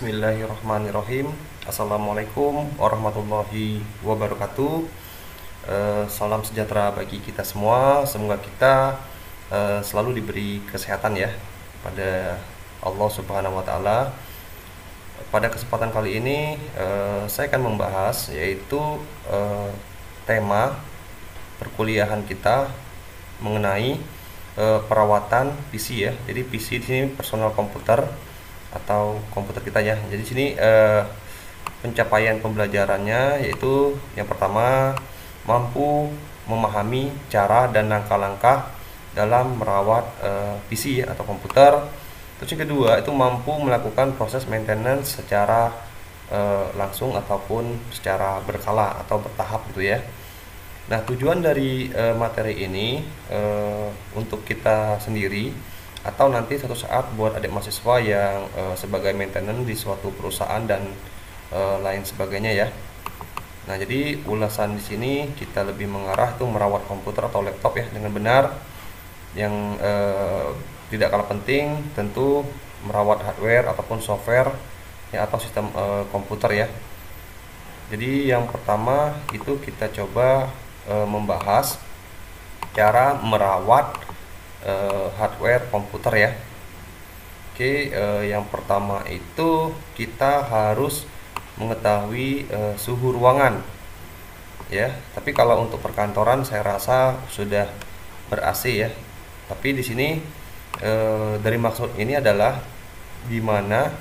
Bismillahirrahmanirrahim. Assalamualaikum warahmatullahi wabarakatuh. Salam sejahtera bagi kita semua. Semoga kita selalu diberi kesehatan ya pada Allah Subhanahu wa Ta'ala. Pada kesempatan kali ini saya akan membahas yaitu tema perkuliahan kita mengenai perawatan PC ya. Jadi PC di sini personal komputer atau komputer kita ya. Jadi sini pencapaian pembelajarannya yaitu yang pertama mampu memahami cara dan langkah-langkah dalam merawat PC atau komputer. Terus yang kedua itu mampu melakukan proses maintenance secara langsung ataupun secara berkala atau bertahap gitu ya. Nah, tujuan dari materi ini untuk kita sendiri atau nanti suatu saat buat adik mahasiswa yang sebagai maintenance di suatu perusahaan dan lain sebagainya ya. Nah, jadi ulasan di sini kita lebih mengarah itu merawat komputer atau laptop ya dengan benar. Yang tidak kalah penting tentu merawat hardware ataupun software ya atau sistem komputer ya. Jadi yang pertama itu kita coba membahas cara merawat hardware komputer ya. Oke, yang pertama itu kita harus mengetahui suhu ruangan ya. Tapi kalau untuk perkantoran saya rasa sudah ber-AC ya. Tapi di sini dari maksud ini adalah dimana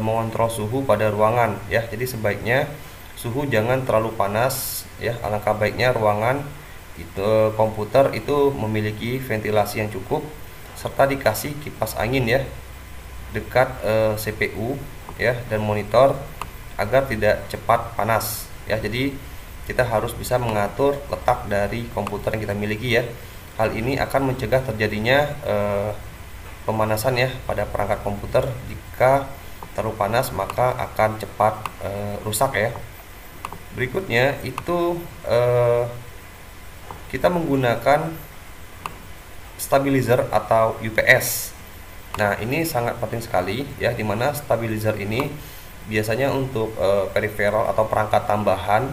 mengontrol suhu pada ruangan ya. Jadi sebaiknya suhu jangan terlalu panas ya. Alangkah baiknya ruangan itu komputer itu memiliki ventilasi yang cukup serta dikasih kipas angin ya dekat CPU ya dan monitor agar tidak cepat panas ya. Jadi kita harus bisa mengatur letak dari komputer yang kita miliki ya. Hal ini akan mencegah terjadinya pemanasan ya pada perangkat komputer. Jika terlalu panas maka akan cepat rusak ya. Berikutnya itu kita menggunakan stabilizer atau UPS. Nah, ini sangat penting sekali ya, dimana stabilizer ini biasanya untuk peripheral atau perangkat tambahan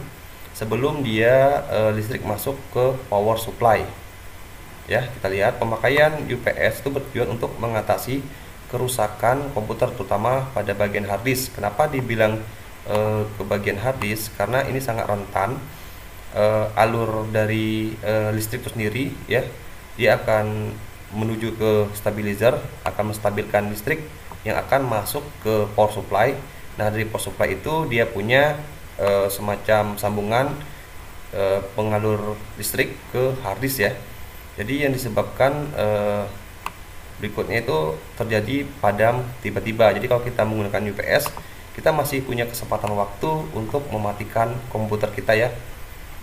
sebelum dia listrik masuk ke power supply. Ya, kita lihat pemakaian UPS itu bertujuan untuk mengatasi kerusakan komputer terutama pada bagian hard disk. Kenapa dibilang ke bagian hard disk? Karena ini sangat rentan. Alur dari listrik itu sendiri ya, dia akan menuju ke stabilizer, akan menstabilkan listrik yang akan masuk ke power supply. Nah, dari power supply itu dia punya semacam sambungan pengalur listrik ke hard disk ya. Jadi yang disebabkan berikutnya itu terjadi padam tiba-tiba. Jadi kalau kita menggunakan UPS, kita masih punya kesempatan waktu untuk mematikan komputer kita ya.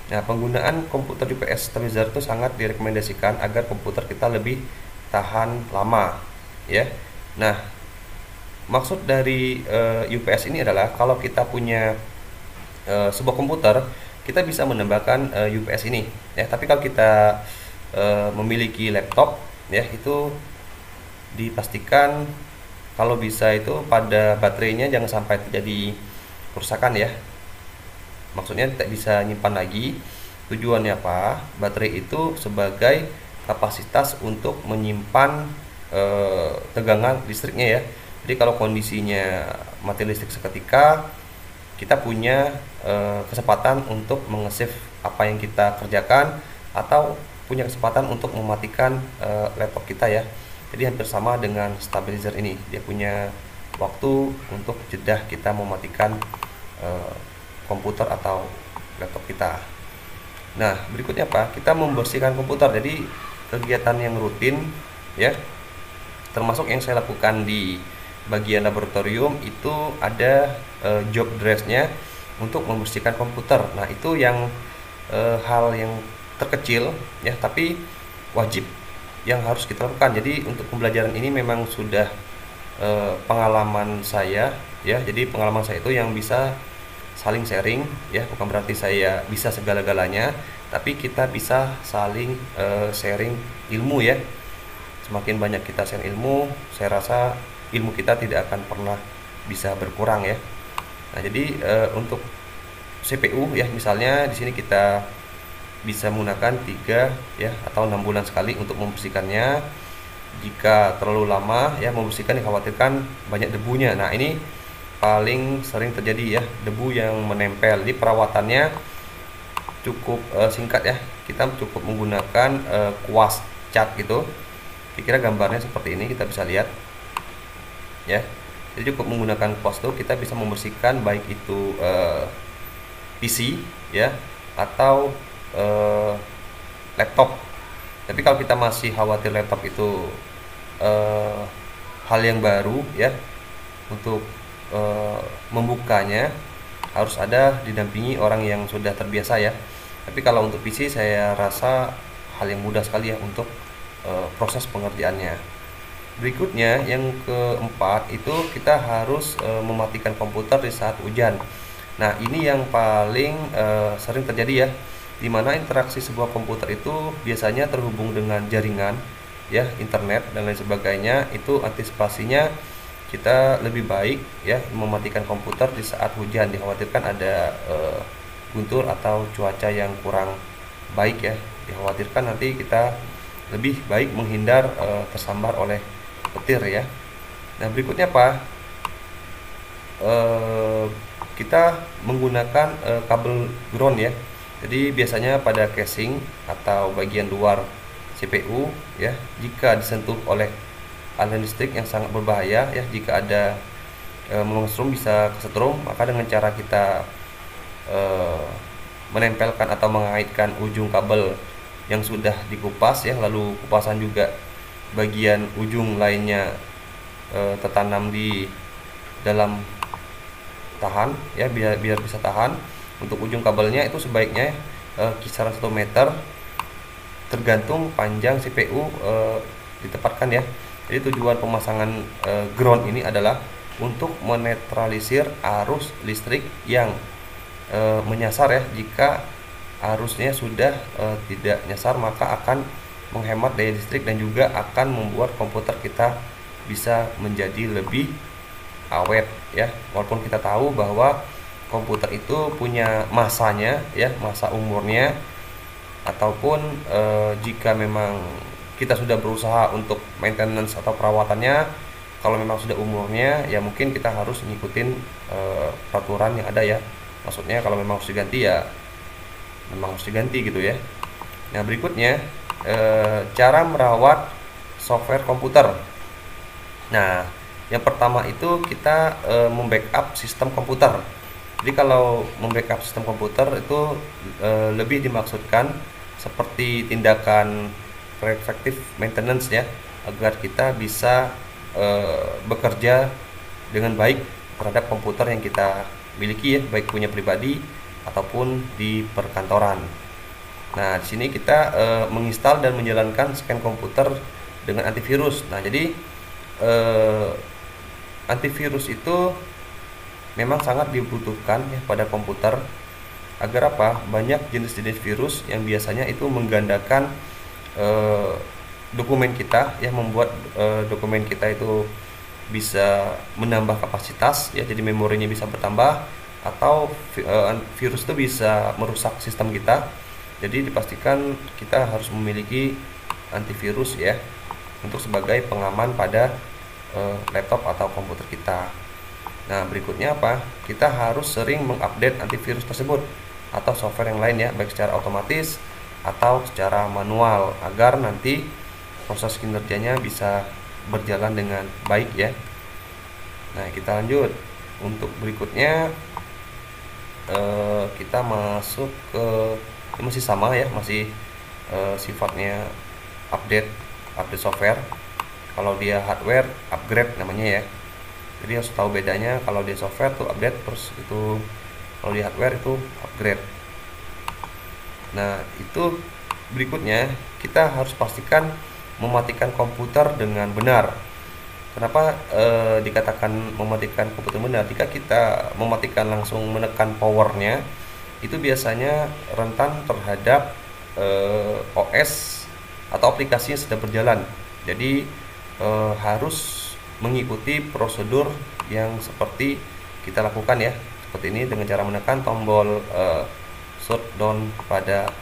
Nah, penggunaan komputer UPS stabilizer itu sangat direkomendasikan agar komputer kita lebih tahan lama ya. Nah, maksud dari UPS ini adalah kalau kita punya sebuah komputer, kita bisa menambahkan UPS ini ya. Tapi kalau kita memiliki laptop ya, itu dipastikan kalau bisa itu pada baterainya jangan sampai terjadi kerusakan ya. Maksudnya tidak bisa nyimpan lagi. Tujuannya apa? Baterai itu sebagai kapasitas untuk menyimpan tegangan listriknya ya. Jadi kalau kondisinya mati listrik seketika, kita punya kesempatan untuk menge-save apa yang kita kerjakan atau punya kesempatan untuk mematikan laptop kita ya. Jadi hampir sama dengan stabilizer ini, dia punya waktu untuk jeda kita mematikan komputer atau laptop kita. Nah, berikutnya apa? Kita membersihkan komputer. Jadi kegiatan yang rutin ya, termasuk yang saya lakukan di bagian laboratorium itu ada job desk-nya untuk membersihkan komputer. Nah, itu yang hal yang terkecil ya, tapi wajib yang harus kita lakukan. Jadi untuk pembelajaran ini memang sudah pengalaman saya ya. Jadi pengalaman saya itu yang bisa saling sharing ya, bukan berarti saya bisa segala-galanya, tapi kita bisa saling sharing ilmu ya. Semakin banyak kita share ilmu, saya rasa ilmu kita tidak akan pernah bisa berkurang ya. Nah, jadi untuk CPU ya, misalnya di sini kita bisa menggunakan 3 ya atau 6 bulan sekali untuk membersihkannya. Jika terlalu lama ya membersihkan, dikhawatirkan banyak debunya. Nah, ini paling sering terjadi ya, debu yang menempel. Jadi perawatannya cukup singkat ya. Kita cukup menggunakan kuas cat gitu. Kira-kira gambarnya seperti ini, kita bisa lihat ya. Jadi cukup menggunakan kuas itu kita bisa membersihkan baik itu PC ya atau laptop. Tapi kalau kita masih khawatir laptop itu hal yang baru ya, untuk membukanya harus ada didampingi orang yang sudah terbiasa ya. Tapi kalau untuk PC saya rasa hal yang mudah sekali ya untuk proses pengerjaannya. Berikutnya yang keempat itu kita harus mematikan komputer di saat hujan. Nah, ini yang paling sering terjadi ya, dimana interaksi sebuah komputer itu biasanya terhubung dengan jaringan ya, internet dan lain sebagainya. Itu antisipasinya kita lebih baik ya mematikan komputer di saat hujan. Dikhawatirkan ada guntur atau cuaca yang kurang baik ya, dikhawatirkan nanti kita lebih baik menghindar tersambar oleh petir ya. Nah, berikutnya apa? Kita menggunakan kabel ground ya. Jadi biasanya pada casing atau bagian luar CPU ya, jika disentuh oleh aliran listrik yang sangat berbahaya ya, jika ada menstrum bisa kesetrum, maka dengan cara kita menempelkan atau mengaitkan ujung kabel yang sudah dikupas ya, lalu kupasan juga bagian ujung lainnya tertanam di dalam tahan ya, biar bisa tahan. Untuk ujung kabelnya itu sebaiknya kisaran 1 meter tergantung panjang CPU ditempatkan ya. Jadi tujuan pemasangan ground ini adalah untuk menetralisir arus listrik yang menyasar ya. Jika arusnya sudah tidak nyasar, maka akan menghemat daya listrik dan juga akan membuat komputer kita bisa menjadi lebih awet ya. Walaupun kita tahu bahwa komputer itu punya masanya ya, masa umurnya, ataupun jika memang kita sudah berusaha untuk maintenance atau perawatannya, kalau memang sudah umurnya ya mungkin kita harus ngikutin peraturan yang ada ya. Maksudnya kalau memang harus diganti ya memang harus diganti gitu ya. Nah, berikutnya cara merawat software komputer. Nah, yang pertama itu kita membackup sistem komputer. Jadi kalau membackup sistem komputer itu lebih dimaksudkan seperti tindakan preventive maintenance ya, agar kita bisa bekerja dengan baik terhadap komputer yang kita miliki ya, baik punya pribadi ataupun di perkantoran. Nah, di sini kita menginstal dan menjalankan scan komputer dengan antivirus. Nah, jadi antivirus itu memang sangat dibutuhkan ya pada komputer. Agar apa? Banyak jenis-jenis virus yang biasanya itu menggandakan dokumen kita ya, membuat dokumen kita itu bisa menambah kapasitas ya, jadi memorinya bisa bertambah, atau virus itu bisa merusak sistem kita. Jadi dipastikan kita harus memiliki antivirus ya, untuk sebagai pengaman pada laptop atau komputer kita. Nah, berikutnya apa? Kita harus sering mengupdate antivirus tersebut atau software yang lain ya, baik secara otomatis atau secara manual, agar nanti proses kinerjanya bisa berjalan dengan baik ya. Nah, kita lanjut. Untuk berikutnya kita masuk ke, ini masih sama ya, masih sifatnya update software. Kalau dia hardware, upgrade namanya ya. Jadi harus tahu bedanya. Kalau dia software tuh update, terus itu kalau di hardware itu upgrade. Nah, itu berikutnya kita harus pastikan mematikan komputer dengan benar. Kenapa dikatakan mematikan komputer benar? Jika kita mematikan langsung menekan powernya, itu biasanya rentan terhadap OS atau aplikasi yang sedang berjalan. Jadi harus mengikuti prosedur yang seperti kita lakukan ya, seperti ini dengan cara menekan tombol shutdown pada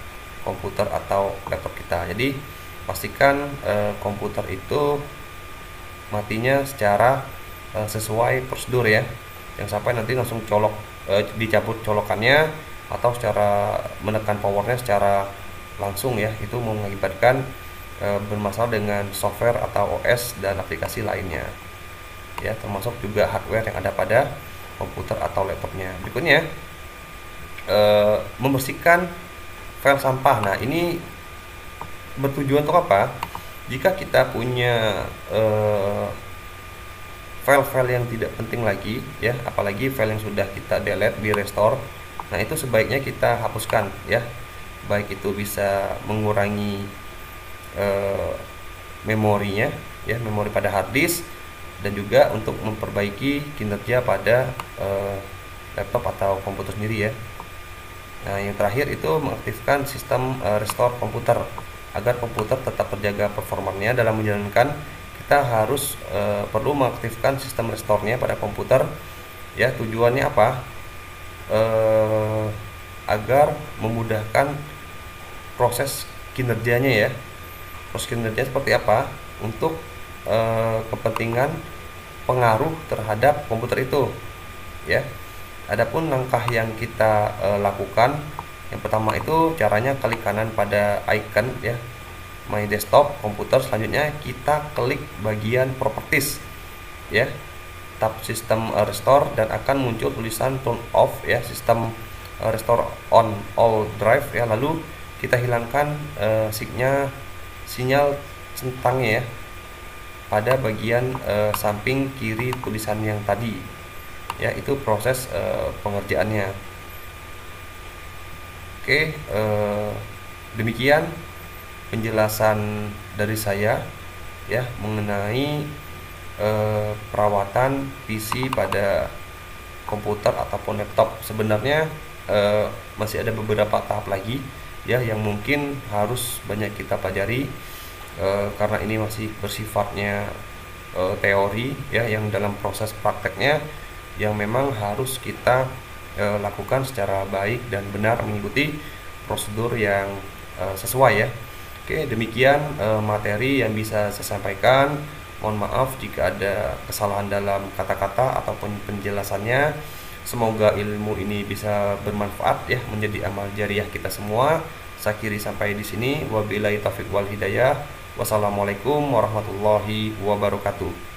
komputer atau laptop kita. Jadi pastikan komputer itu matinya secara sesuai prosedur ya, jangan sampai nanti langsung dicabut colokannya atau secara menekan powernya secara langsung ya, itu mengakibatkan bermasalah dengan software atau OS dan aplikasi lainnya ya, termasuk juga hardware yang ada pada komputer atau laptopnya. Berikutnya membersihkan file sampah. Nah, ini bertujuan untuk apa? Jika kita punya file-file yang tidak penting lagi ya, apalagi file yang sudah kita delete, di restore, nah itu sebaiknya kita hapuskan ya. Baik itu bisa mengurangi memorinya ya, memori pada hard disk, dan juga untuk memperbaiki kinerja pada laptop atau komputer sendiri ya. Nah, yang terakhir itu mengaktifkan sistem restore komputer agar komputer tetap terjaga performanya dalam menjalankan. Kita harus perlu mengaktifkan sistem restore-nya pada komputer ya. Tujuannya apa? Agar memudahkan proses kinerjanya ya. Proses kinerjanya seperti apa? Untuk kepentingan pengaruh terhadap komputer itu ya. Adapun langkah yang kita lakukan, yang pertama itu caranya klik kanan pada icon ya, My Desktop komputer. Selanjutnya kita klik bagian Properties ya, tab System Restore, dan akan muncul tulisan Turn Off ya, System Restore on All Drive ya. Lalu kita hilangkan sinyal centangnya ya pada bagian samping kiri tulisan yang tadi ya. Itu proses pengerjaannya. Oke, demikian penjelasan dari saya ya mengenai perawatan PC pada komputer ataupun laptop. Sebenarnya masih ada beberapa tahap lagi ya yang mungkin harus banyak kita pelajari karena ini masih bersifatnya teori ya, yang dalam proses prakteknya yang memang harus kita lakukan secara baik dan benar, mengikuti prosedur yang sesuai ya. Oke, demikian materi yang bisa saya sampaikan. Mohon maaf jika ada kesalahan dalam kata-kata ataupun penjelasannya. Semoga ilmu ini bisa bermanfaat ya, menjadi amal jariah kita semua. Saya akhiri sampai di sini. Wabillahi taufiq wal hidayah. Wassalamualaikum warahmatullahi wabarakatuh.